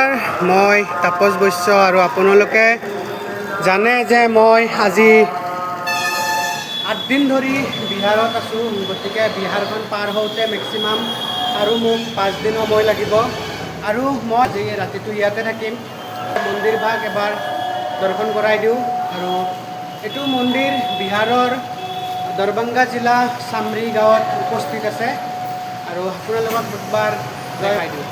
নমস্কাৰ, মই তাপস বৈশ্য আৰু আপোনালোকে জানে যে মই আজি 8 দিন ধৰি বিহাৰত আছোঁ। গতিকে বিহাৰখন পাৰ হওঁতে মেক্সিমাম আৰু মোক 5 দিন সময় লাগিব আৰু মই আজি ৰাতিটো ইয়াতে থাকিম। মন্দিৰভাগ এবাৰ দৰ্শন কৰাই দিওঁ। আৰু এইটো মন্দিৰ বিহাৰৰ দৰভংগা জিলা চামৰি গাঁৱত উপস্থিত আছে আৰু আপোনালোকক একবাৰ জনাই দিওঁ।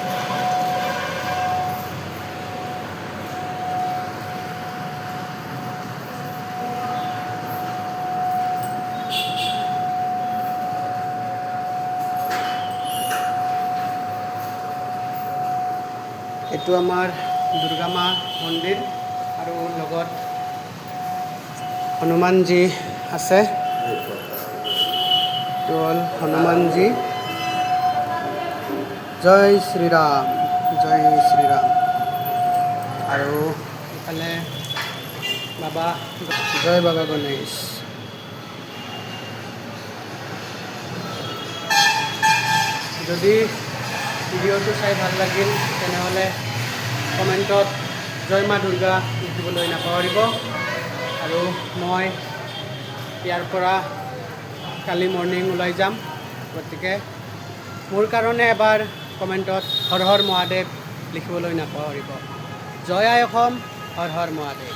এইটো আমাৰ দুৰ্গা মা মন্দিৰ আৰু লগত হনুমানজী আছে। এইটো হ'ল হনুমানজী। জয় শ্ৰীৰাম, জয় শ্ৰীৰাম। আৰু ইফালে বাবা, জয় বাবা গণেশ। যদি ভিডিঅ'টো চাই ভাল লাগিল তেনেহ'লে কমেণ্টত জয় মা দুৰ্গা লিখিবলৈ নাপাহৰিব। আৰু মই ইয়াৰ পৰা কালি মৰ্ণিং ওলাই যাম। গতিকে মোৰ কাৰণে এবাৰ কমেণ্টত হৰ হৰ মহাদেৱ লিখিবলৈ নাপাহৰিব। জয় আই অসম, হৰ হৰ মহাদেৱ।